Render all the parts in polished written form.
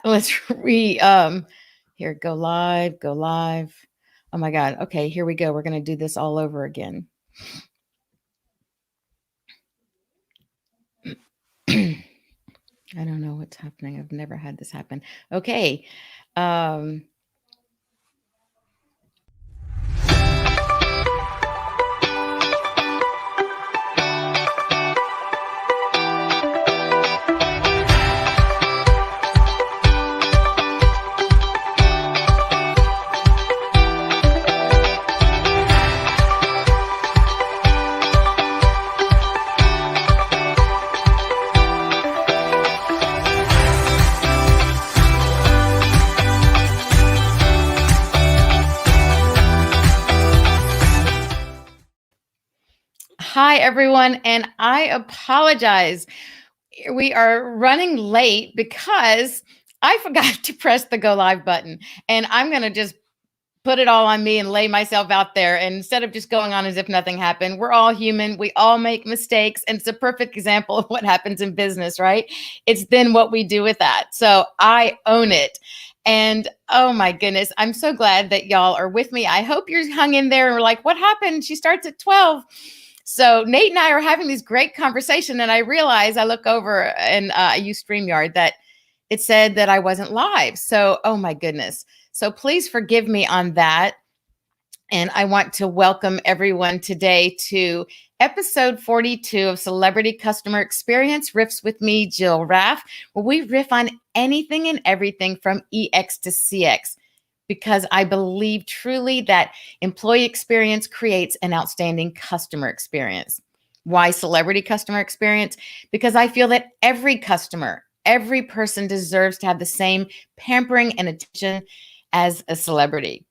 Let's here, go live, go live. Oh my God. Okay, here we go. We're going to do this all over again. I don't know what's happening. I've never had this happen. Okay. Um, Hi, everyone, and I apologize. We are running late because I forgot to press the go live button, and I'm going to just put it all on me and lay myself out there. And instead of just going on as if nothing happened, we're all human. We all make mistakes. And it's a perfect example of what happens in business, right? It's then what we do with that. So I own it. And oh my goodness, I'm so glad that y'all are with me. I hope you're hung in there and were like, what happened? She starts at 12. So Nate and I are having this great conversation. And I realize I look over and I use StreamYard that it said that I wasn't live. So, oh my goodness. So please forgive me on that. And I want to welcome everyone today to episode 42 of Celebrity Customer Experience Riffs with me, Jill Raff, where we riff on anything and everything from EX to CX, because I believe truly that employee experience creates an outstanding customer experience. Why celebrity customer experience? Because I feel that every customer, every person deserves to have the same pampering and attention as a celebrity.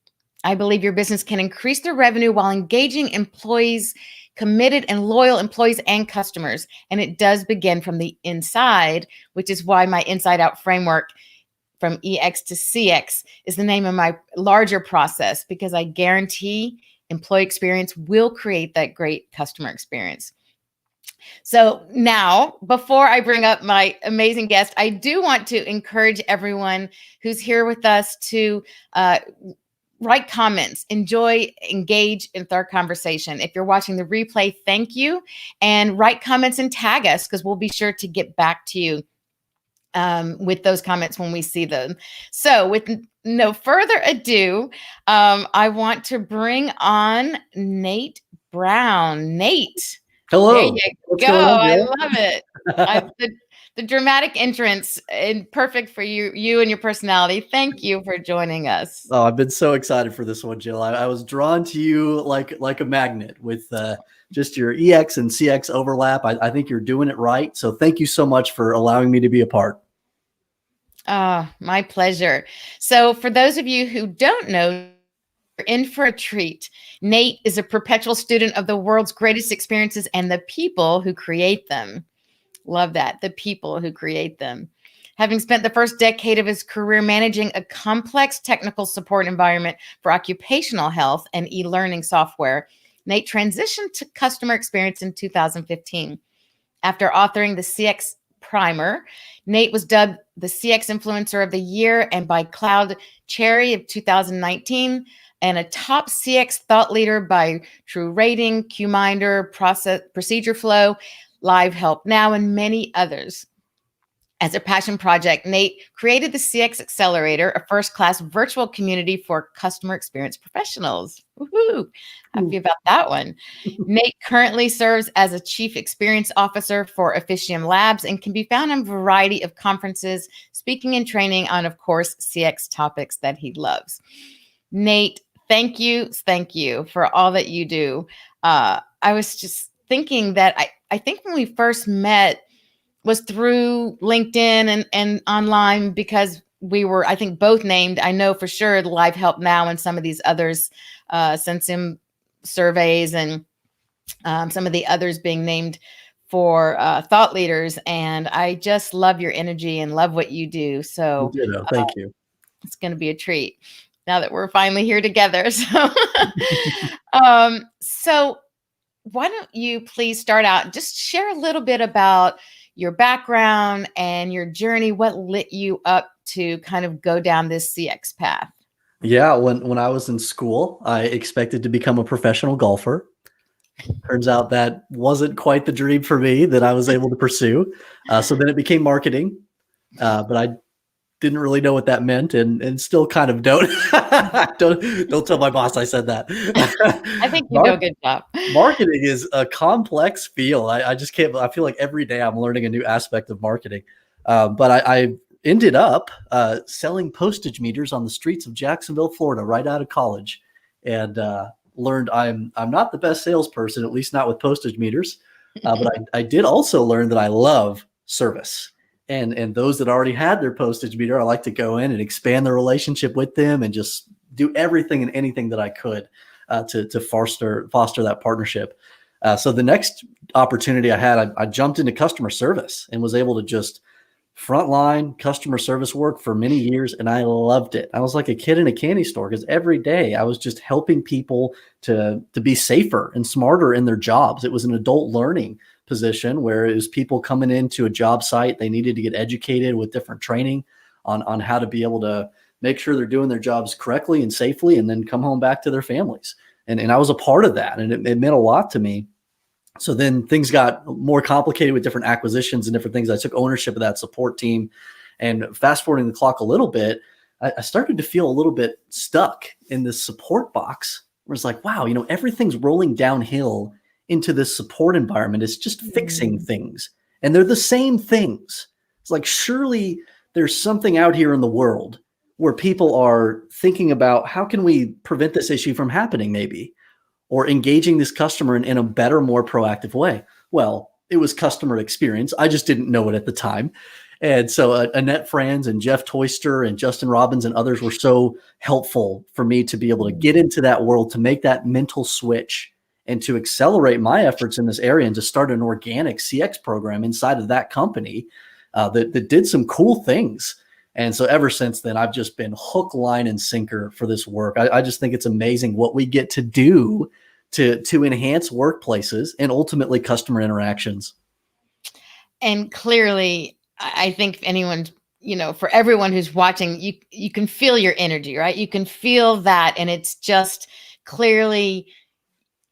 I believe your business can increase their revenue while engaging employees, committed and loyal employees and customers. And it does begin from the inside, which is why my Inside Out framework from EX to CX is the name of my larger process, because I guarantee employee experience will create that great customer experience. So now, before I bring up my amazing guest, I do want to encourage everyone who's here with us to write comments, enjoy, engage in our conversation. If you're watching the replay, thank you. And write comments and tag us, because we'll be sure to get back to you with those comments when we see them. So with no further ado, I want to bring on Nate Brown. Nate. Hello. There you What's go. going on, I Jill? love it. The dramatic entrance and perfect for you and your personality. Thank you for joining us. Oh, I've been so excited for this one, Jill. I was drawn to you like a magnet with just your EX and CX overlap. I think you're doing it right. So thank you so much for allowing me to be a part. My pleasure. So for those of you who don't know, you're in for a treat. Nate is a perpetual student of the world's greatest experiences and the people who create them. Love that. The people who create them. Having spent the first decade of his career managing a complex technical support environment for occupational health and e-learning software, Nate transitioned to customer experience in 2015. After authoring the CX Primer, Nate was dubbed the CX Influencer of the Year and by Cloud Cherry of 2019, and a top CX thought leader by True Rating, QMinder, Procedure Flow, Live Help Now, and many others. As a passion project, Nate created the CX Accelerator, a first-class virtual community for customer experience professionals. Woohoo! Happy about that one. Nate currently serves as a chief experience officer for Officium Labs and can be found in a variety of conferences, speaking and training on, of course, CX topics that he loves. Nate, thank you for all that you do. I was just thinking that I think when we first met was through LinkedIn and online, because we were, I think, both named, I know for sure, Live Help Now and some of these others, Sensim surveys and some of the others being named for thought leaders. And I just love your energy and love what you do. So Thank you. It's going to be a treat now that we're finally here together. So, so why don't you please start out, just share a little bit about your background and your journey. What lit you up to kind of go down this CX path? Yeah, when I was in school, I expected to become a professional golfer. Turns out that wasn't quite the dream for me that I was able to pursue. So then it became marketing, but I didn't really know what that meant, and still kind of don't. Don't tell my boss I said that. I think you do a Mar- good job. Marketing is a complex field. I just can't. I feel like every day I'm learning a new aspect of marketing. But I ended up selling postage meters on the streets of Jacksonville, Florida, right out of college, and learned I'm not the best salesperson, at least not with postage meters. But I did also learn that I love service. And those that already had their postage meter, I like to go in and expand the relationship with them and just do everything and anything that I could to foster that partnership. So the next opportunity I had, I jumped into customer service and was able to just frontline customer service work for many years, and I loved it. I was like a kid in a candy store because every day I was just helping people to be safer and smarter in their jobs. It was an adult learning position where it was people coming into a job site. They needed to get educated with different training on how to be able to make sure they're doing their jobs correctly and safely, and then come home back to their families. And I was a part of that, and it meant a lot to me. So then things got more complicated with different acquisitions and different things. I took ownership of that support team, and fast forwarding the clock a little bit, I started to feel a little bit stuck in this support box where it's like, wow, everything's rolling downhill into this support environment. It's just fixing things, and they're the same things. It's like, surely there's something out here in the world where people are thinking about how can we prevent this issue from happening, maybe, or engaging this customer in a better, more proactive way. Well, it was customer experience. I just didn't know it at the time. And so Annette Franz and Jeff Toyster and Justin Robbins and others were so helpful for me to be able to get into that world, to make that mental switch, and to accelerate my efforts in this area, and to start an organic CX program inside of that company that did some cool things. And so ever since then, I've just been hook, line, and sinker for this work. I just think it's amazing what we get to do to enhance workplaces and ultimately customer interactions. And clearly, I think anyone, for everyone who's watching, you can feel your energy, right? You can feel that, and it's just clearly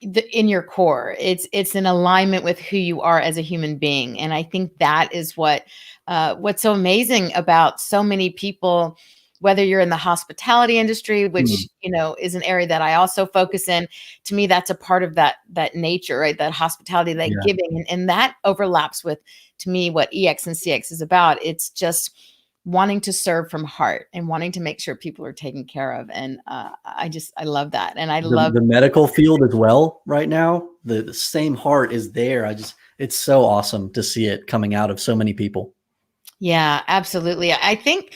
in your core. It's in alignment with who you are as a human being, and I think that is what's so amazing about so many people. Whether you're in the hospitality industry, which is an area that I also focus in, to me that's a part of that nature, right? That hospitality, that Yeah. giving, and that overlaps with, to me, what EX and CX is about. It's just wanting to serve from heart and wanting to make sure people are taken care of, and I love that, and I love The medical field as well right now. The same heart is there. It's so awesome to see it coming out of so many people. Yeah, absolutely. I think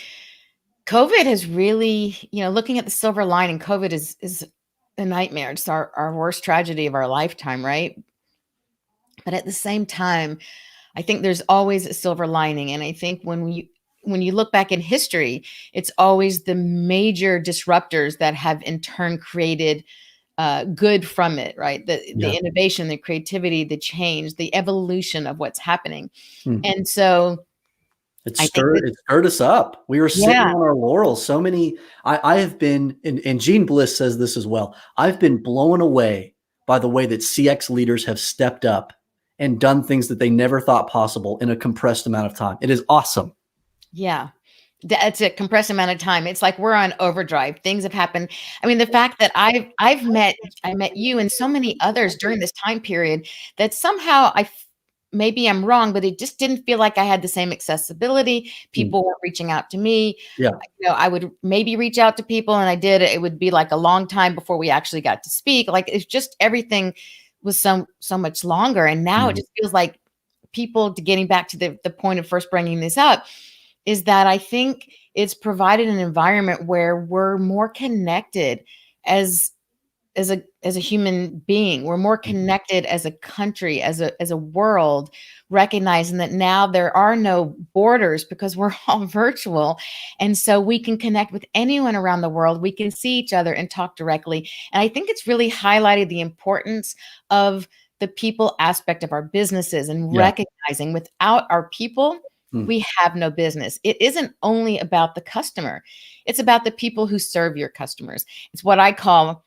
COVID has really, looking at the silver lining, COVID is a nightmare. It's our worst tragedy of our lifetime, right? But at the same time, I think there's always a silver lining. And I think when you look back in history, it's always the major disruptors that have in turn created good from it, right? The Yeah. innovation, the creativity, the change, the evolution of what's happening. Hmm. And so It I think stirred that, it stirred us up. We were sitting yeah, on our laurels. So many. I have been, and Gene Bliss says this as well. I've been blown away by the way that CX leaders have stepped up and done things that they never thought possible in a compressed amount of time. It is awesome. yeah. That's a compressed amount of time. It's like we're on overdrive. Things have happened. I mean, the fact that I met you and so many others during this time period, that somehow maybe I'm wrong, but it just didn't feel like I had the same accessibility. Hmm. People weren't reaching out to me. Yeah. I would maybe reach out to people, and I did. It would be like a long time before we actually got to speak. Like, it's just everything was so much longer. And now it Mhm. just feels like people, to getting back to the point of first bringing this up, is that I think it's provided an environment where we're more connected as as a human being. We're more connected as a country, as a world, recognizing that now there are no borders because we're all virtual. And so we can connect with anyone around the world. We can see each other and talk directly. And I think it's really highlighted the importance of the people aspect of our businesses and recognizing without our people, we have no business. It isn't only about the customer. It's about the people who serve your customers. It's what I call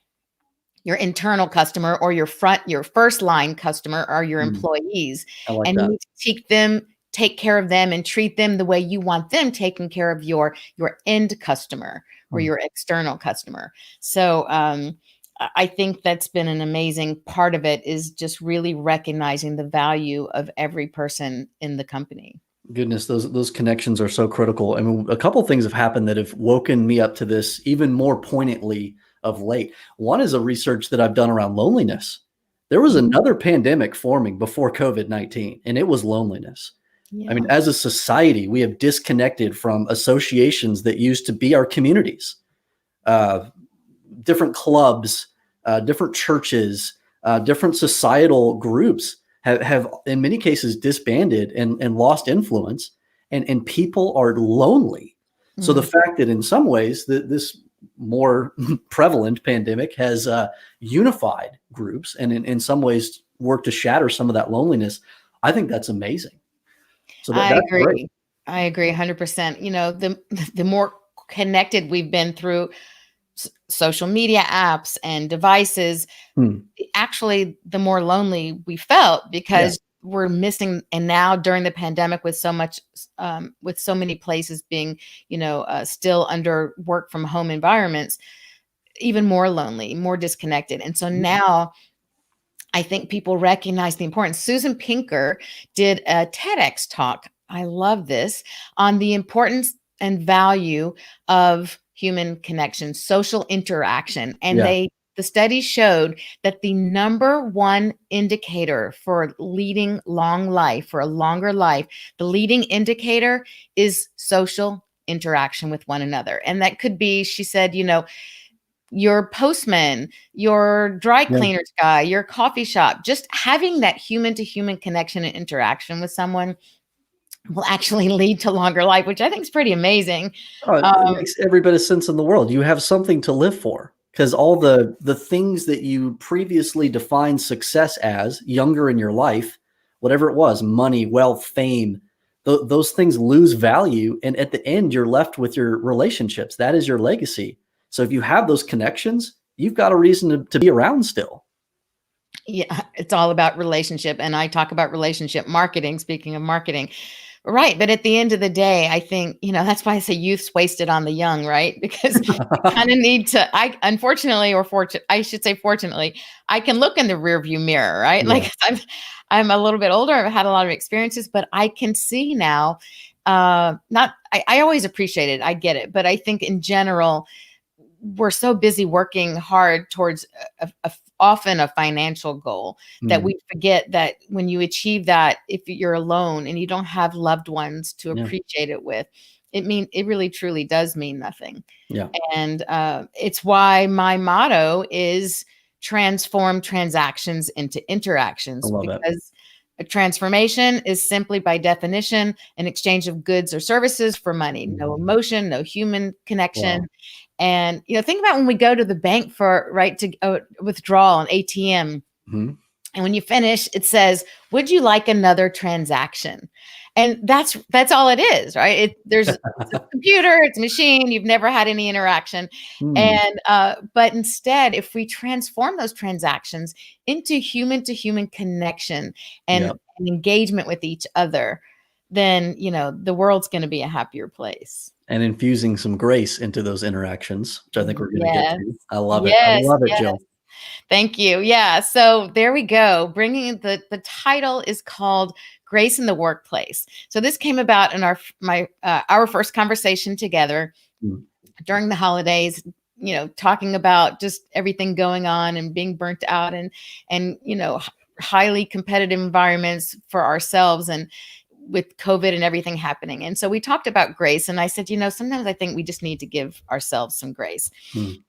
your internal customer, or your first line customer are your employees. I like And that. you need to take care of them and treat them the way you want them taking care of your end customer or your external customer. So I think that's been an amazing part of it, is just really recognizing the value of every person in the company. Goodness, those connections are so critical. I mean, a couple things have happened that have woken me up to this even more poignantly of late. One is a research that I've done around loneliness. There was another pandemic forming before COVID-19, and it was loneliness. I mean, Yeah. as a society, we have disconnected from associations that used to be our communities, different clubs, different churches, different societal groups have in many cases disbanded and lost influence, and people are lonely. So the fact that in some ways that this more prevalent pandemic has unified groups and in some ways worked to shatter some of that loneliness, I think that's amazing. So I that's great. agree. I agree 100%. The more connected we've been through social media apps and devices, actually, the more lonely we felt, because we're missing. And now during the pandemic, with so much, with so many places being, still under work from home environments, even more lonely, more disconnected. And so now I think people recognize the importance. Susan Pinker did a TEDx talk. I love this, on the importance and value of human connection, social interaction. And the study showed that the number one indicator for leading long life, for a longer life, the leading indicator is social interaction with one another. And that could be, she said, your postman, your dry cleaners guy, your coffee shop, just having that human to human connection and interaction with someone will actually lead to longer life, which I think is pretty amazing. It makes every bit of sense in the world. You have something to live for, because all the things that you previously defined success as younger in your life, whatever it was, money, wealth, fame, those things lose value. And at the end, you're left with your relationships. That is your legacy. So if you have those connections, you've got a reason to be around still. Yeah, it's all about relationship. And I talk about relationship marketing, speaking of marketing. Right. But at the end of the day, I think, that's why I say youth's wasted on the young, right? Because you kind of need to, unfortunately, or I should say, fortunately, I can look in the rearview mirror, right? Yeah. Like I'm a little bit older. I've had a lot of experiences, but I can see now, I always appreciate it. I get it. But I think in general, we're so busy working hard towards often a financial goal that we forget that when you achieve that, if you're alone and you don't have loved ones to appreciate it with, it really truly does mean nothing. Yeah. And it's why my motto is transform transactions into interactions, because a transformation is simply, by definition, an exchange of goods or services for money. No emotion, no human connection. Wow. And, think about when we go to the bank to withdraw an ATM. And when you finish, it says, would you like another transaction? And that's all it is, right? It's a computer, it's a machine. You've never had any interaction. And, but instead, if we transform those transactions into human to human connection and engagement with each other, then, the world's going to be a happier place. And infusing some grace into those interactions, which I think we're going to get to. I love it. I Yes, love it, yes. Jill. Thank you. Yeah. So there we go. Bringing the title is called Grace in the Workplace. So this came about in our first conversation together during the holidays, talking about just everything going on and being burnt out and highly competitive environments for ourselves, and with COVID and everything happening. And so we talked about grace, and I said, sometimes I think we just need to give ourselves some grace.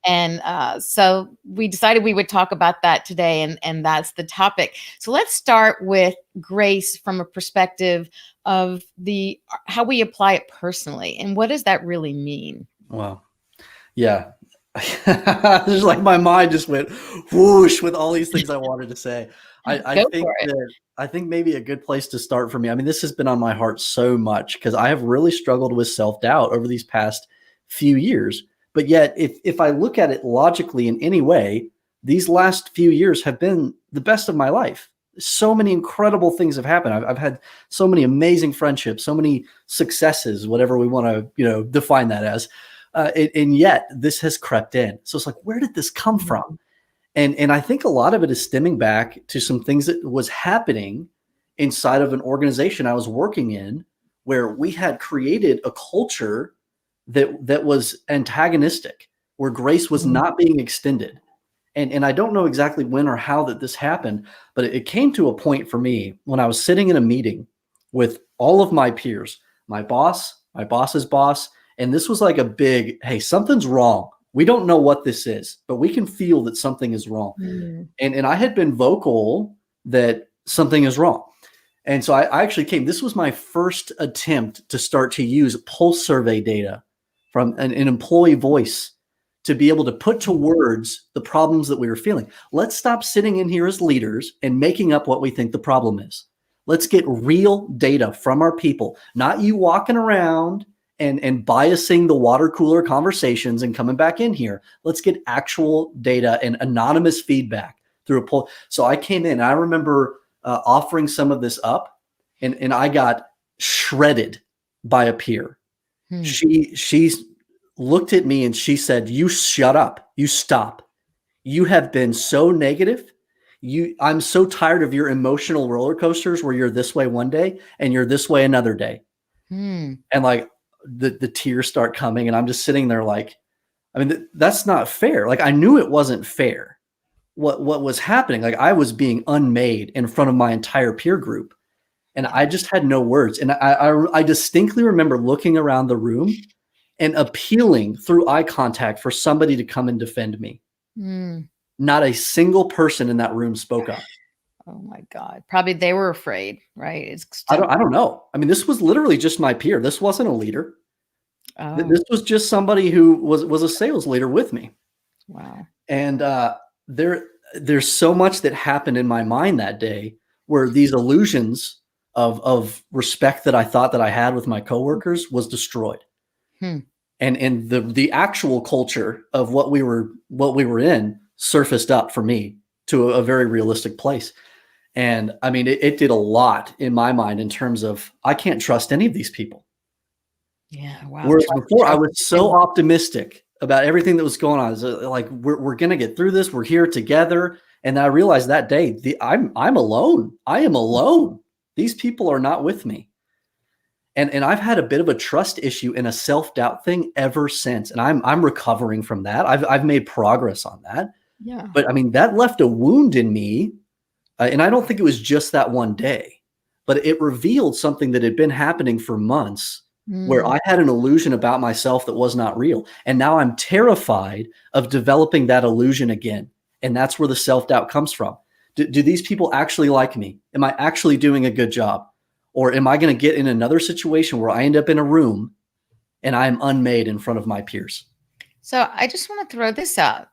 And so we decided we would talk about that today, and that's the topic. So let's start with grace from a perspective of how we apply it personally, and what does that really mean? Wow. Yeah. Just like my mind just went whoosh with all these things I wanted to say. I Go think for it. that I think maybe a good place to start for me. I mean, this has been on my heart so much because I have really struggled with self-doubt over these past few years. But yet, if I look at it logically in any way, these last few years have been the best of my life. So many incredible things have happened. I've had so many amazing friendships, so many successes, whatever we want to, define that as. And yet this has crept in. So it's like, where did this come from? And I think a lot of it is stemming back to some things that was happening inside of an organization I was working in, where we had created a culture that was antagonistic, where grace was Mhm. not being extended. And I don't know exactly when or how that this happened, but it came to a point for me when I was sitting in a meeting with all of my peers, my boss, my boss's boss, and this was like a big, hey, something's wrong. We don't know what this is, but we can feel that something is wrong. Mm. And I had been vocal that something is wrong. And so I actually this was my first attempt to start to use pulse survey data from an employee voice to be able to put to words the problems that we were feeling. Let's stop sitting in here as leaders and making up what we think the problem is. Let's get real data from our people, not you walking around and biasing the water cooler conversations and coming back in here. Let's get actual data and anonymous feedback through a poll. So I came in, I remember offering some of this up, and I got shredded by a peer. Hmm. She's looked at me and she said, "You shut up. You stop. You have been so negative. I'm so tired of your emotional roller coasters where you're this way one day and you're this way another day." Hmm. And like the tears start coming, and I'm just sitting there like, I mean, that's not fair. Like I knew it wasn't fair. What was happening? Like I was being unmade in front of my entire peer group, and I just had no words. And I distinctly remember looking around the room and appealing through eye contact for somebody to come and defend me. Hmm. Not a single person in that room spoke up. Oh my God. Probably they were afraid, right? It's I still. don't know. I mean, this was literally just my peer. This wasn't a leader. Oh, This was just somebody who was a sales leader with me. wow. And there's so much that happened in my mind that day where these illusions of respect that I thought that I had with my coworkers was destroyed. Hmm. And the actual culture of what we were in surfaced up for me to a very realistic place. And I mean, it did a lot in my mind in terms of I can't trust any of these people. Yeah. Wow. Whereas before I Trust was so optimistic about everything that was going on. It's like we're gonna get through this. We're here together. And I realized that day I'm alone. I am alone. These people are not with me. And I've had a bit of a trust issue and a self-doubt thing ever since. And I'm recovering from that. I've made progress on that. Yeah. But I mean, that left a wound in me. And I don't think it was just that one day, but it revealed something that had been happening for months where Mm. I had an illusion about myself that was not real. And now I'm terrified of developing that illusion again. And that's where the self-doubt comes from. Do these people actually like me? Am I actually doing a good job? Or am I going to get in another situation where I end up in a room and I am unmade in front of my peers? So I just want to throw this out.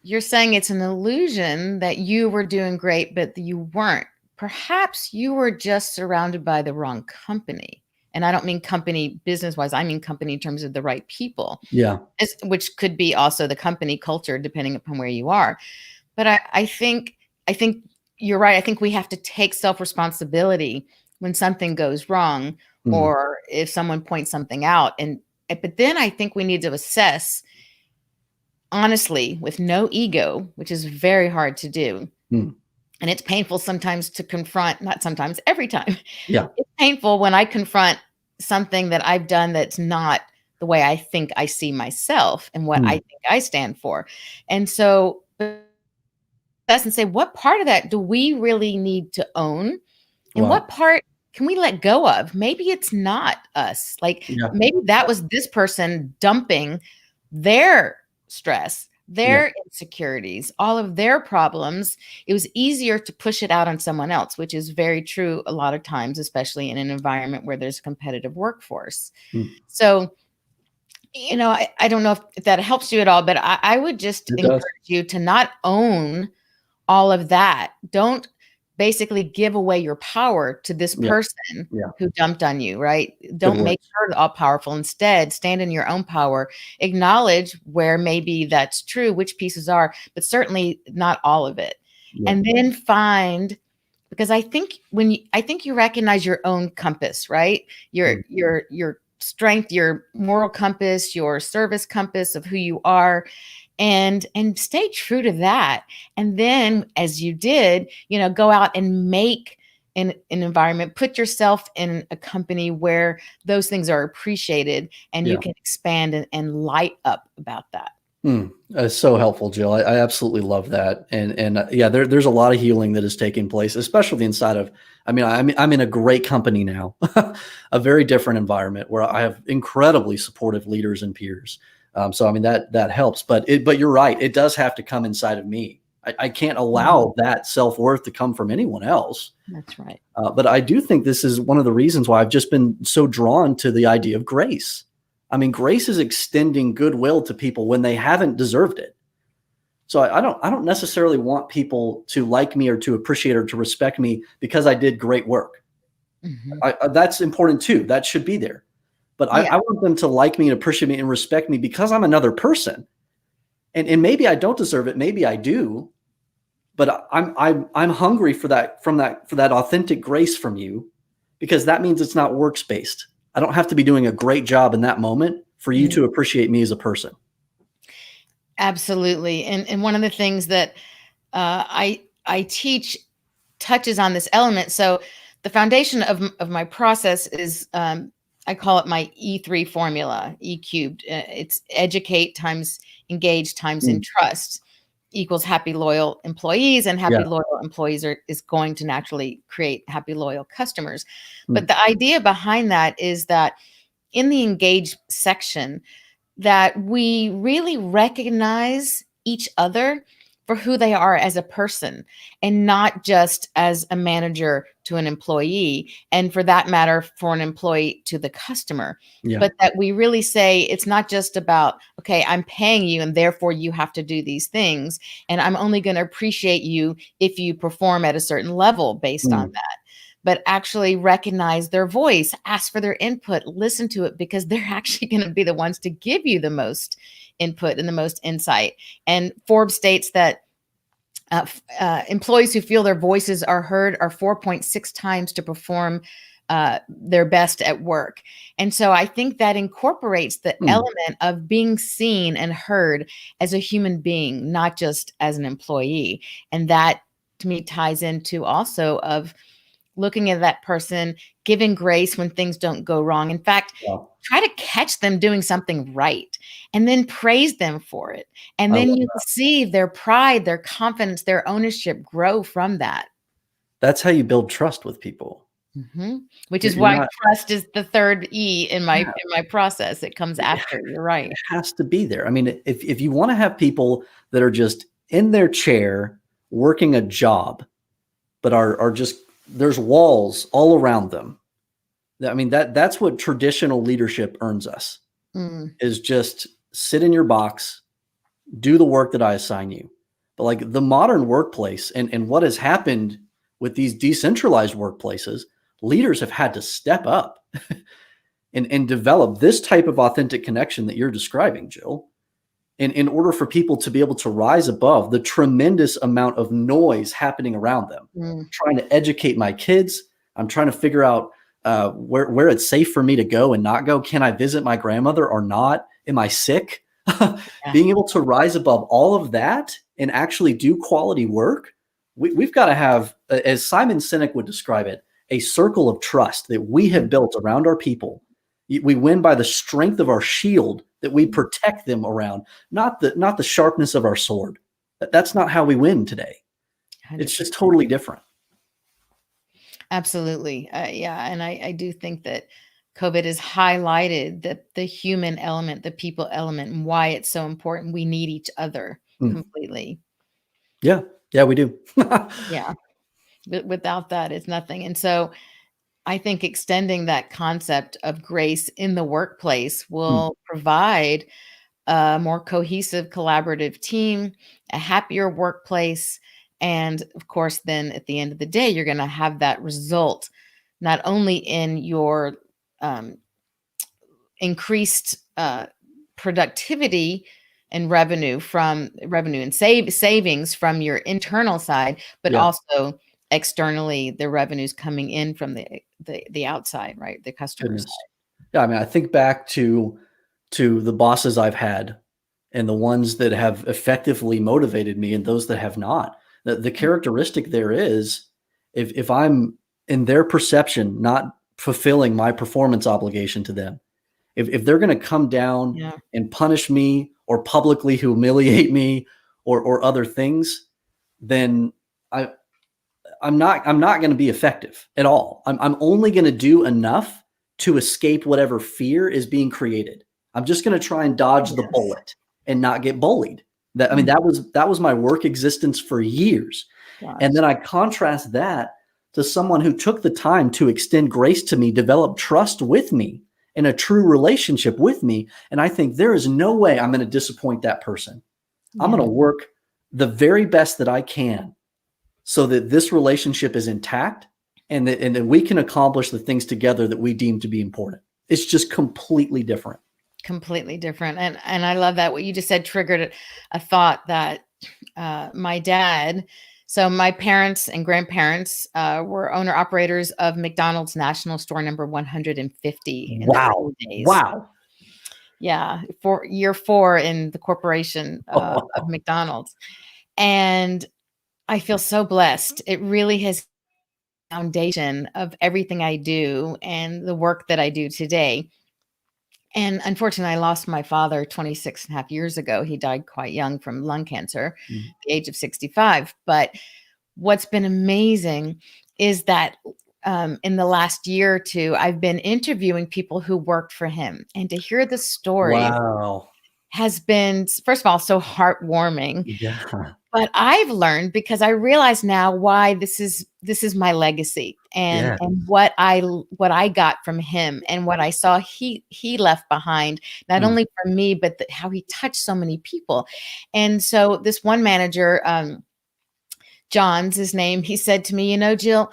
You're saying it's an illusion that you were doing great, but you weren't. Perhaps you were just surrounded by the wrong company. And I don't mean company business wise, I mean company in terms of the right people, Yeah. which could be also the company culture, depending upon where you are. But I think you're right. I think we have to take self-responsibility when something goes wrong Mm. or if someone points something out. But then I think we need to assess honestly with no ego, which is very hard to do. Mm. And it's painful sometimes to confront, not sometimes, every time. Yeah. It's painful when I confront something that I've done that's not the way I think I see myself and what I Mm. think I stand for. And so that's and say, what part of that do we really need to own? And Wow. what part can we let go of? Maybe it's not us. Like Yeah. maybe that was this person dumping their stress, Yeah. their insecurities, all of their problems. It was easier to push it out on someone else, which is very true a lot of times, especially in an environment where there's a competitive workforce. Mm. So, I don't know if that helps you at all, but I would just It encourage does. you to not own all of that. Don't basically give away your power to this Yeah. person Yeah. who dumped on you, right? Good Don't make words. her all powerful. Instead, stand in your own power, acknowledge where maybe that's true, which pieces are, but certainly not all of it. Yeah. And then find, because I think you recognize your own compass, right? Mm. Your strength, your moral compass, your service compass of who you are, and stay true to that. And then, as you did, go out and make an environment, put yourself in a company where those things are appreciated, and you Yeah. can expand and light up about that. So helpful, Jill. I absolutely love that. And yeah, there's a lot of healing that is taking place, especially inside of, I mean, I'm in a great company now, a very different environment where I have incredibly supportive leaders and peers. So I mean that helps, but you're right. It does have to come inside of me. I can't Mhm. allow that self-worth to come from anyone else. That's right. But I do think this is one of the reasons why I've just been so drawn to the idea of grace. I mean, grace is extending goodwill to people when they haven't deserved it. So I don't necessarily want people to like me or to appreciate or to respect me because I did great work. Mhm. That's important too. That should be there. But Yeah. I want them to like me and appreciate me and respect me because I'm another person. And maybe I don't deserve it. Maybe I do. But I'm hungry for that for that authentic grace from you, because that means it's not works based. I don't have to be doing a great job in that moment for you Mm. to appreciate me as a person. Absolutely. And one of the things that I teach touches on this element. So the foundation of my process is, I call it my E3 formula, E cubed. It's educate times engage times Mm, entrust equals happy loyal employees, and yeah. happy loyal employees is going to naturally create happy loyal customers. But Mm, the idea behind that is that in the engage section, that we really recognize each other for who they are as a person, and not just as a manager to an employee, and for that matter, for an employee to the customer. yeah. But that we really say it's not just about, okay, I'm paying you and therefore you have to do these things. And I'm only going to appreciate you if you perform at a certain level based on Mm, that, but actually recognize their voice, ask for their input, listen to it, because they're actually going to be the ones to give you the most input and the most insight. And Forbes states that employees who feel their voices are heard are 4.6 times to perform their best at work. And so I think that incorporates the mm, element of being seen and heard as a human being, not just as an employee. And that to me ties into also of looking at that person, giving grace when things don't go wrong. In fact, wow. try to catch them doing something right and then praise them for it. And I then love you that. see their pride, their confidence, their ownership grow from that. That's how you build trust with people. Mhm. Which is You're why not, trust is the third E in my yeah, in my process. It comes it after. You're right. has to be there. I mean, if you want to have people that are just in their chair working a job, but are just, there's walls all around them. I mean, that's what traditional leadership earns us, Mm, is just sit in your box, do the work that I assign you. But like the modern workplace and what has happened with these decentralized workplaces, leaders have had to step up and develop this type of authentic connection that you're describing, Jill, in order for people to be able to rise above the tremendous amount of noise happening around them. mm, Trying to educate my kids. I'm trying to figure out where it's safe for me to go and not go. Can I visit my grandmother or not? Am I sick? yeah. Being able to rise above all of that and actually do quality work, we've got to have, as Simon Sinek would describe it, a circle of trust that we have built around our people. We win by the strength of our shield that we protect them around, not the sharpness of our sword. That's not how we win today. It's just 100%. totally different. Absolutely. Yeah. And I do think that COVID has highlighted that the human element, the people element, and why it's so important. We need each other Mm. completely. Yeah, yeah, we do. Yeah. Without that, it's nothing. And so I think extending that concept of grace in the workplace Mm, will provide a more cohesive, collaborative team, a happier workplace, And of course, then at the end of the day, you're going to have that result, not only in your increased productivity and revenue and savings from your internal side, but Yeah. also externally, the revenues coming in from the outside, right? The customer Goodness. side. Yeah. I mean, I think back to the bosses I've had and the ones that have effectively motivated me and those that have not. The characteristic there is if I'm in their perception not fulfilling my performance obligation to them, if they're going to come down Yeah. and punish me or publicly humiliate me or other things, then I I'm not going to be effective at all. I'm only going to do enough to escape whatever fear is being created. I'm just going to try and dodge the Yes. bullet and not get bullied. That I mean Mm, that was my work existence for years. And gosh. then I contrast that to someone who took the time to extend grace to me, develop trust with me, and a true relationship with me, and I think there is no way I'm going to disappoint that person. I'm going Yeah. to work the very best that I can so that this relationship is intact and that we can accomplish the things together that we deem to be important. It's just completely different. Completely different. And I love that what you just said triggered a thought that my dad, so my parents and grandparents were owner operators of McDonald's National Store number 150 in the Wow. early days. Wow. Yeah, for year 4 in the corporation of McDonald's. And I feel so blessed. It really has foundation of everything I do and the work that I do today. And unfortunately, I lost my father 26 and a half years ago. He died quite young from lung cancer, Mm. at the age of 65. But what's been amazing is that in the last year or two, I've been interviewing people who worked for him. And to hear the stories Wow. has been, first of all, so heartwarming. Yeah. But I've learned because I realize now why this is my legacy and Yeah. what I got from him and what I saw he left behind, not Mm. only for me, but how he touched so many people. And so this one manager, John's his name, he said to me, Jill,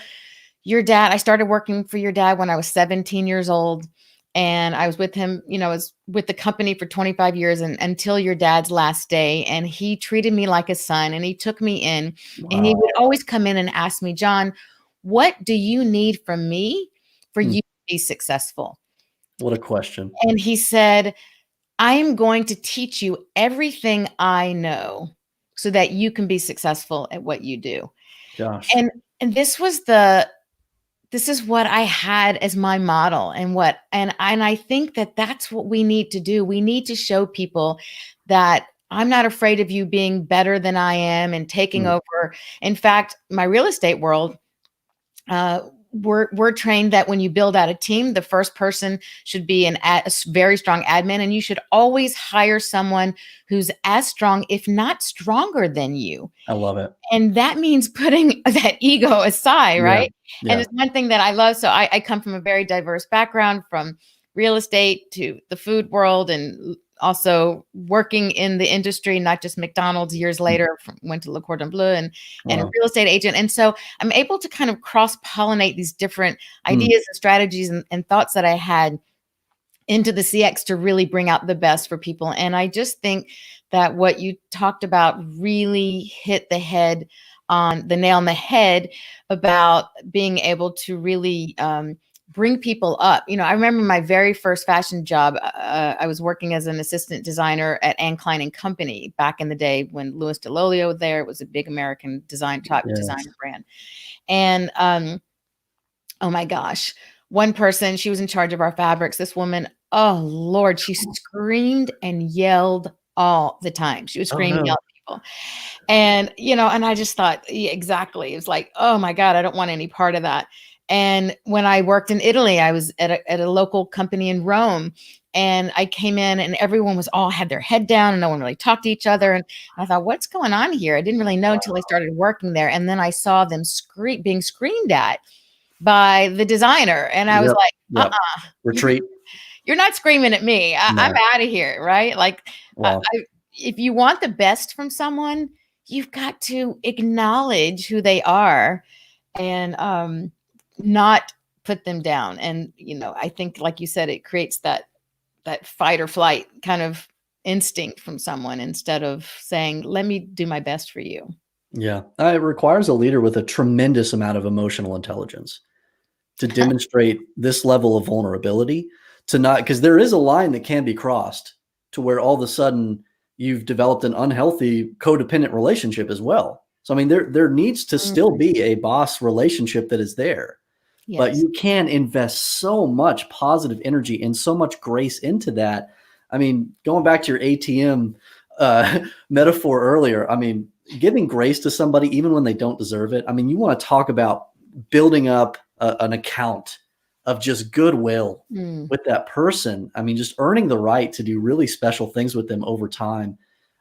your dad, I started working for your dad when I was 17 years old. And I was with him, I was with the company for 25 years and until your dad's last day. And he treated me like a son and he took me in and he would Wow. always come in and ask me, John, what do you need from me for Mm. you to be successful? What a question. And he said, I am going to teach you everything I know so that you can be successful at what you do. Gosh. And this is what I had as my model and I think that that's what we need to do. We need to show people that I'm not afraid of you being better than I am and taking Mm. over. In fact, my real estate world, we're trained that when you build out a team, the first person should be a very strong admin, and you should always hire someone who's as strong, if not stronger than you. I love it. And that means putting that ego aside, Yeah. right? And Yeah. it's one thing that I love. So I come from a very diverse background, from real estate to the food world, and also working in the industry, not just McDonald's. Years Mm. later, went to Le Cordon Bleu and a Wow. real estate agent. And so I'm able to kind of cross pollinate these different Mm. ideas and strategies and thoughts that I had into the CX to really bring out the best for people. And I just think that what you talked about really hit the nail on the head about being able to really bring people up. I remember my very first fashion job. I was working as an assistant designer at Anne Klein and Company back in the day when Louis DeLolio was there. It was a big American top Yes. designer brand. And oh my gosh, one person, she was in charge of our fabrics. This woman, oh Lord, she screamed and yelled all the time. She was Oh screaming, no. yelling at people. And, and I just thought, yeah, exactly. It was like, oh my God, I don't want any part of that. And when I worked in Italy, I was at a local company in Rome, and I came in and everyone was all had their head down and no one really talked to each other. And I thought, what's going on here? I didn't really know until I started working there. And then I saw them being screamed at by the designer. And I was Yep. like, Yep. you, Retreat. you're not screaming at me. I'm No. out of here. Right. Like, Wow. if you want the best from someone, you've got to acknowledge who they are and not put them down. And, I think, like you said, it creates that fight or flight kind of instinct from someone instead of saying, let me do my best for you. Yeah. It requires a leader with a tremendous amount of emotional intelligence to demonstrate this level of vulnerability, to not, because there is a line that can be crossed to where all of a sudden you've developed an unhealthy codependent relationship as well. So, I mean, there needs to still be a boss relationship that is there, but Yes. you can invest so much positive energy and so much grace into that. I mean, going back to your ATM metaphor earlier, I mean, giving grace to somebody even when they don't deserve it. I mean, you want to talk about building up an account of just goodwill with that person. I mean, just earning the right to do really special things with them over time.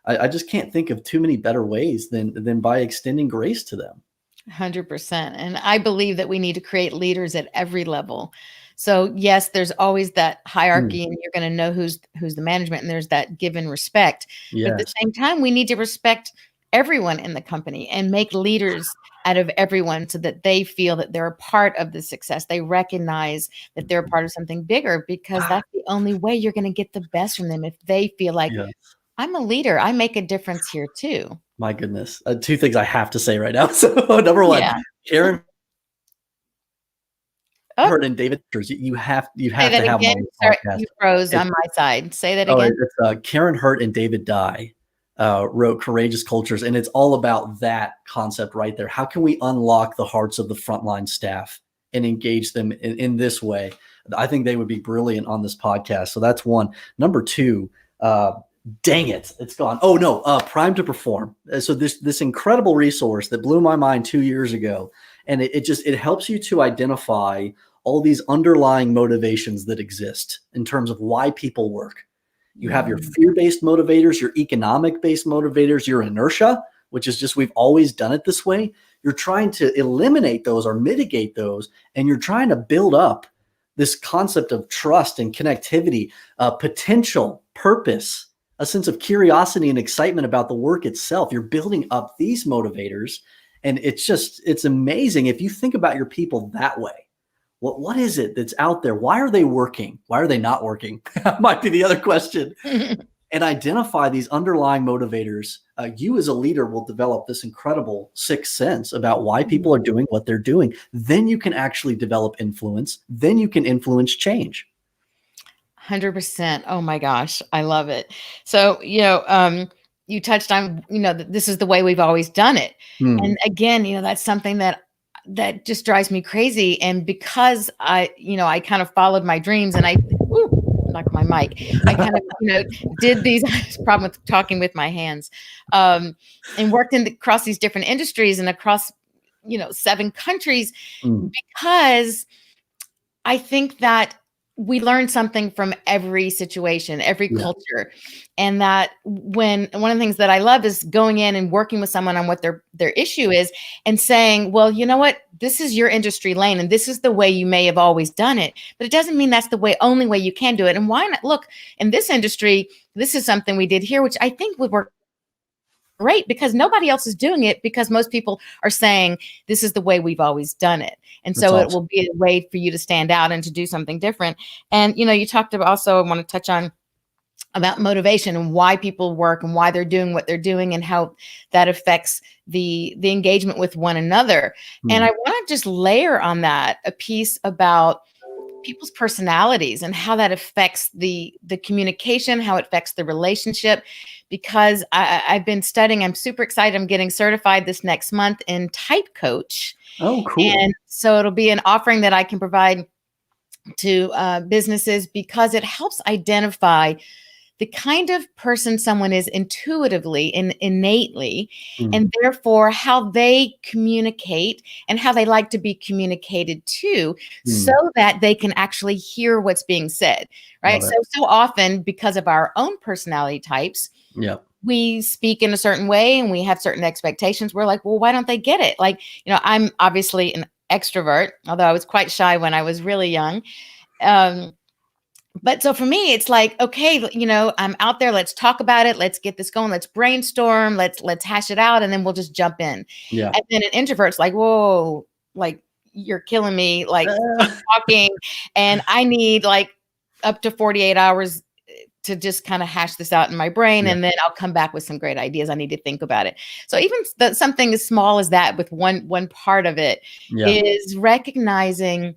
I just can't think of too many better ways than by extending grace to them. 100%. And I believe that we need to create leaders at every level. So yes, there's always that hierarchy, and you're going to know who's the management, and there's that give and respect. But at the Yes. same time, we need to respect everyone in the company and make leaders out of everyone so that they feel that they're a part of the success. They recognize that they're a part of something bigger, because that's the only way you're going to get the best from them. If they feel like, Yeah. I'm a leader, I make a difference here too. My goodness. Two things I have to say right now. So number one, Yeah. Karen Oh, Hurt and David, you have say to that have them again. on the Sorry, podcast. you froze It's on my side. Say that Oh, again. it's Karen Hurt and David Dye wrote Courageous Cultures, and it's all about that concept right there. How can we unlock the hearts of the frontline staff and engage them in this way? I think they would be brilliant on this podcast. So that's one. Number two, dang it, it's gone. Oh no, Prime to Perform. So this incredible resource that blew my mind 2 years ago, and it helps you to identify all these underlying motivations that exist in terms of why people work. You have your fear-based motivators, your economic-based motivators, your inertia, which is just we've always done it this way. You're trying to eliminate those or mitigate those, and you're trying to build up this concept of trust and connectivity, potential, purpose, a sense of curiosity and excitement about the work itself. You're building up these motivators, and it's amazing if you think about your people that way. What is it that's out there? Why are they working? Why are they not working? Might be the other question. And identify these underlying motivators. You as a leader will develop this incredible sixth sense about why people are doing what they're doing. Then you can actually develop influence. Then you can influence change. 100%. Oh my gosh, I love it. So, you touched on, that this is the way we've always done it. And again, that's something that just drives me crazy. And because I kind of followed my dreams, and knocked my mic. I kind of, did these problem with talking with my hands, and worked across these different industries and across, 7 countries, because I think that we learn something from every situation, every culture. And that one of the things that I love is going in and working with someone on what their issue is, and saying, well, you know what, this is your industry lane, and this is the way you may have always done it, but it doesn't mean that's the only way you can do it. And why not look in this industry? This is something we did here, which I think would work great, because nobody else is doing it, because most people are saying this is the way we've always done it. And so it will be a way for you to stand out and to do something different. And, you talked about, also, I want to touch on about motivation and why people work and why they're doing what they're doing, and how that affects the engagement with one another. And I want to just layer on that a piece about people's personalities and how that affects the communication, how it affects the relationship. Because I've been studying, I'm super excited. I'm getting certified this next month in type coach. Oh, cool. And so it'll be an offering that I can provide to businesses, because it helps identify the kind of person someone is intuitively and innately, and therefore how they communicate and how they like to be communicated to, so that they can actually hear what's being said, right? So often, because of our own personality types, we speak in a certain way and we have certain expectations. We're like, well, why don't they get it? Like, I'm obviously an extrovert, although I was quite shy when I was really young. But so for me, it's like, okay, I'm out there. Let's talk about it. Let's get this going. Let's brainstorm. Let's hash it out, and then we'll just jump in. Yeah. And then an introvert's like, whoa, like you're killing me. Like stop talking, and I need like up to 48 hours to just kind of hash this out in my brain, Yeah. and then I'll come back with some great ideas. I need to think about it. So even something as small as that, with one part of it, Yeah. is recognizing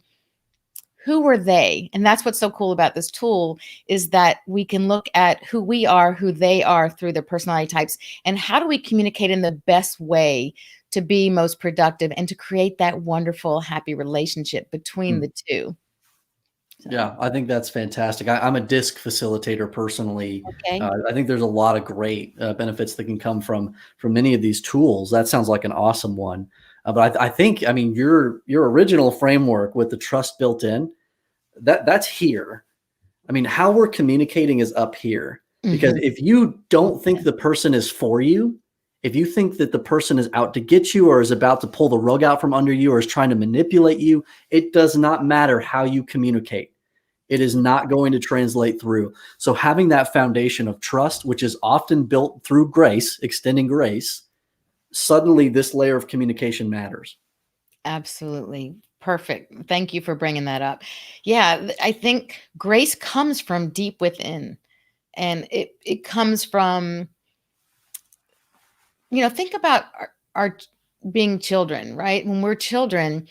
who were they. And that's what's so cool about this tool, is that we can look at who we are, who they are, through their personality types, and how do we communicate in the best way to be most productive and to create that wonderful, happy relationship between Mm. the two. So, Yeah, I think that's fantastic. I'm a disc facilitator personally. okay. I think there's a lot of great benefits that can come from many of these tools. That sounds like an awesome one. But I think, I mean, your original framework with the trust built in, that's here. I mean, how we're communicating is up here. Because Mhm. if you don't think Yeah. the person is for you, if you think that the person is out to get you or is about to pull the rug out from under you or is trying to manipulate you, it does not matter how you communicate. It is not going to translate through. So having that foundation of trust, which is often built through grace, extending grace, suddenly this layer of communication matters. Absolutely. Perfect. Thank you for bringing that up. Yeah, I think grace comes from deep within, and it comes from, think about our being children, right? When we're children,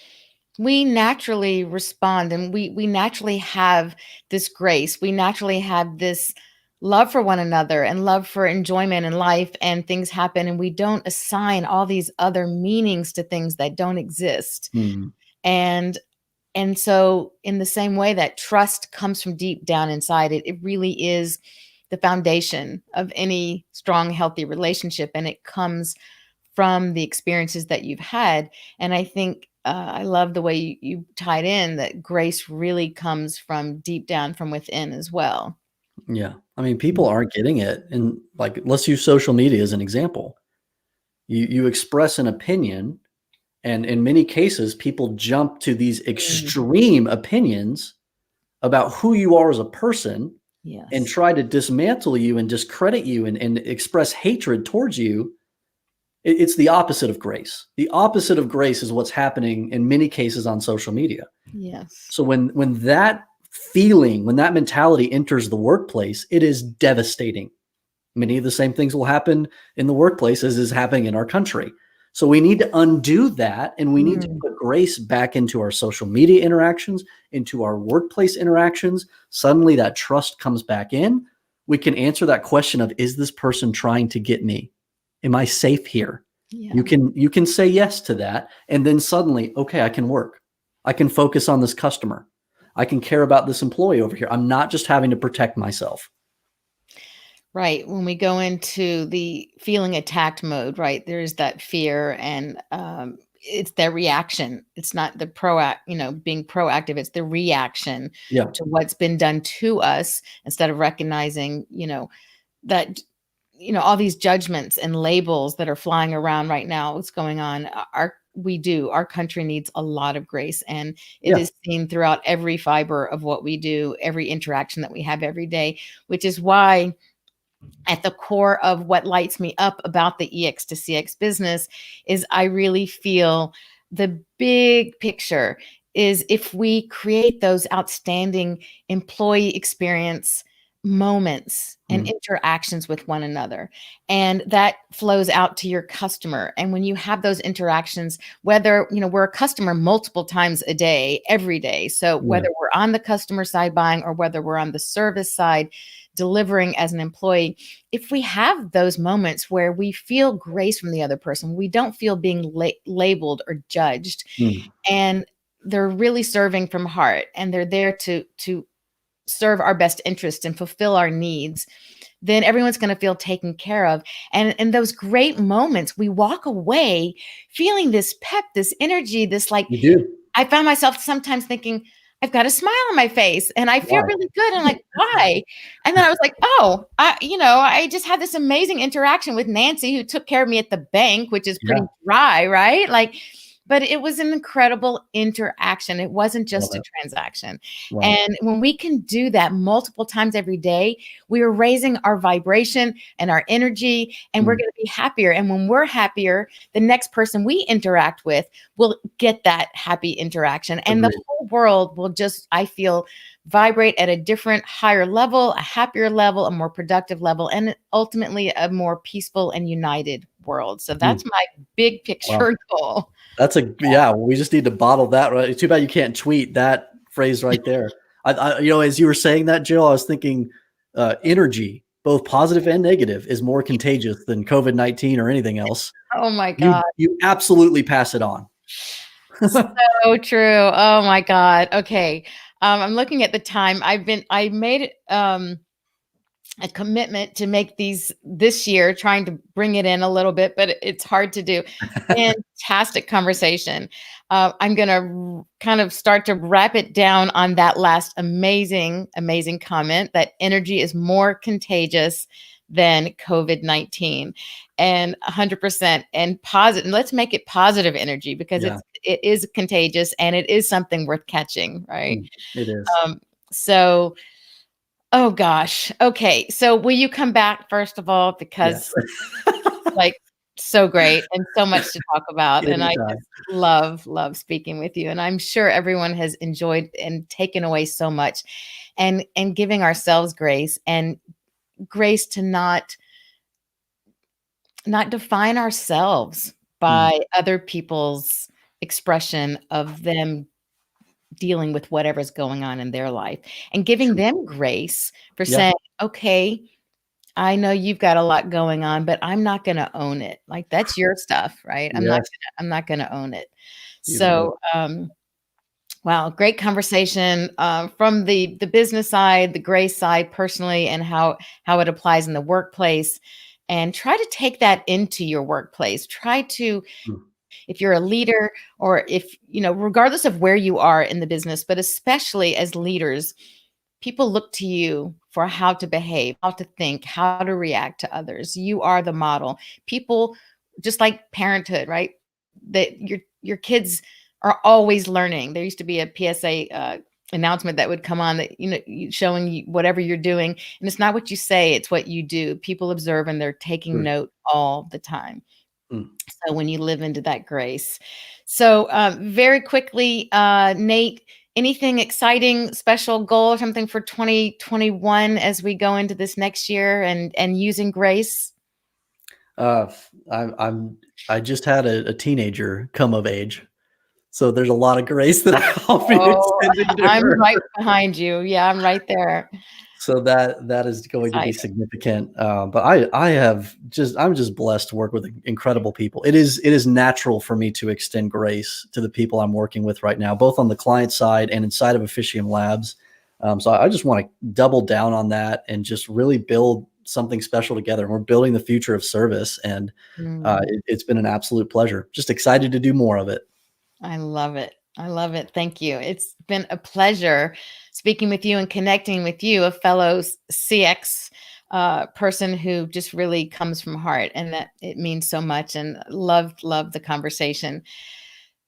we naturally respond, and we naturally have this grace. We naturally have this love for one another and love for enjoyment in life, and things happen and we don't assign all these other meanings to things that don't exist. Hmm. And so in the same way that trust comes from deep down inside, it really is the foundation of any strong, healthy relationship. And it comes from the experiences that you've had. And I think I love the way you tied in that grace really comes from deep down from within as well. Yeah. I mean, people aren't getting it. And like, let's use social media as an example. You express an opinion, and in many cases, people jump to these Mm, extreme opinions about who you are as a person and yes. try to dismantle you and discredit you and express hatred towards you. It's the opposite of grace. The opposite of grace is what's happening in many cases on social media. Yes. So when that feeling, when that mentality enters the workplace, it is devastating. Many of the same things will happen in the workplace as is happening in our country. So we need to undo that, and we need to Mm, put grace back into our social media interactions, into our workplace interactions. Suddenly that trust comes back in. We can answer that question of, is this person trying to get me? Am I safe here? You yeah. can you can say yes to that, and then suddenly, okay, I can work. I can focus on this customer. I can care about this employee over here. I'm not just having to protect myself. Right. When we go into the feeling attacked mode, right, there's that fear, and it's their reaction. It's not the being proactive. It's the reaction Yeah. to what's been done to us, instead of recognizing, that, all these judgments and labels that are flying around right now. What's going on? Our country needs a lot of grace, and it Yeah. is seen throughout every fiber of what we do, every interaction that we have every day, which is why at the core of what lights me up about the EX to CX business is I really feel the big picture is, if we create those outstanding employee experience moments and Mm. interactions with one another, and that flows out to your customer. And when you have those interactions, whether we're a customer multiple times a day, every day, so Yeah. whether we're on the customer side buying or whether we're on the service side delivering as an employee, if we have those moments where we feel grace from the other person, we don't feel being labeled or judged, Mm. and they're really serving from heart, and they're there to serve our best interest and fulfill our needs, then everyone's going to feel taken care of. And in those great moments, we walk away feeling this pep, this energy, this, like, You do. I found myself sometimes thinking, I've got a smile on my face and I feel Why? really good. I'm like, why? And then I was like, oh, I just had this amazing interaction with Nancy, who took care of me at the bank, which is pretty Yeah. dry, right? Like, but it was an incredible interaction. It wasn't Love just a it. transaction. Right. And when we can do that multiple times every day, we are raising our vibration and our energy, and we're Mm, going to be happier. And when we're happier, the next person we interact with will get that happy interaction. And the agreed. whole world will just, I feel, vibrate at a different, higher level, a happier level, a more productive level, and ultimately a more peaceful and united world. So Mm, that's my big wow. picture goal. That's a yeah. We just need to bottle that. Right. It's too bad you can't tweet that phrase right there. As you were saying that, Jill, I was thinking, energy, both positive and negative, is more contagious than COVID-19 or anything else. Oh my You God. you absolutely pass it on. So true. Oh my God. Okay. I'm looking at the time. I made a commitment to make these this year, trying to bring it in a little bit, but it's hard to do. Fantastic conversation. I'm going to kind of start to wrap it down on that last amazing, amazing comment that energy is more contagious than COVID-19, and 100% and positive. And let's make it positive energy, because Yeah, it is contagious and it is something worth catching, right? it is. Um, so Oh gosh. Okay. So will you come back first of all, Yes. because like so great and so much to talk about, and I Anytime. just love speaking with you, and I'm sure everyone has enjoyed and taken away so much, and giving ourselves grace, and grace to not define ourselves Mm, by other people's expression of them dealing with whatever's going on in their life, and giving true. them grace for Yeah. saying, okay, I know you've got a lot going on, but I'm not gonna own it. Like, that's your stuff, right? Yes. I'm not gonna own it. You nailed it. So, wow, great conversation, from the business side, the grace side personally, and how it applies in the workplace, and try to take that into your workplace. Try to, Mm, if you're a leader, or if, regardless of where you are in the business, but especially as leaders, people look to you for how to behave, how to think, how to react to others. You are the model. People, just like parenthood, right? That your kids are always learning. There used to be a PSA announcement that would come on, that showing you whatever you're doing, and it's not what you say, it's what you do. People observe and they're taking true. note all the time. Mm, So when you live into that grace. So very quickly, Nate, anything exciting, special goal or something for 2021 as we go into this next year, and using grace? uh, I just had a teenager come of age, so there's a lot of grace that I'll be Oh, extending to I'm her. right behind you. Yeah, I'm right there. So that is going to be Exciting. significant. But I'm just blessed to work with incredible people. It is natural for me to extend grace to the people I'm working with right now, both on the client side and inside of Officium Labs. So I just want to double down on that and just really build something special together. And we're building the future of service, and Mm. it's been an absolute pleasure. Just excited to do more of it. I love it. I love it. Thank you. It's been a pleasure speaking with you and connecting with you, a fellow CX person who just really comes from heart, and that it means so much. And love the conversation.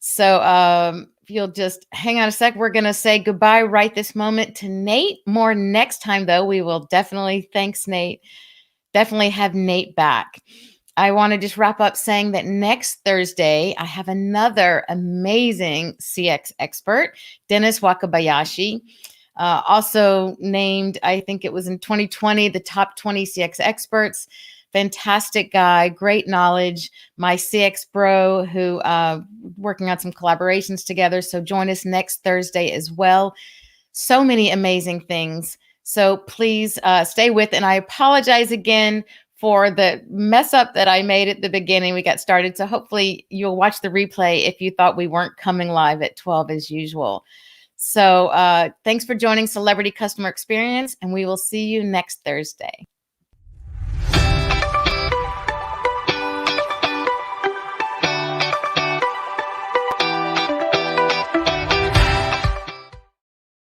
So, if you'll just hang on a sec, we're going to say goodbye right this moment to Nate. More next time, though. We will definitely, thanks, Nate. Definitely have Nate back. I want to just wrap up saying that next Thursday, I have another amazing CX expert, Dennis Wakabayashi, also named, I think it was in 2020, the top 20 CX experts. Fantastic guy, great knowledge. My CX bro, who working on some collaborations together. So join us next Thursday as well. So many amazing things. So please stay with. And I apologize again for the mess up that I made at the beginning. We got started. So hopefully you'll watch the replay if you thought we weren't coming live at 12 as usual. So thanks for joining Celebrity Customer Experience, and we will see you next Thursday.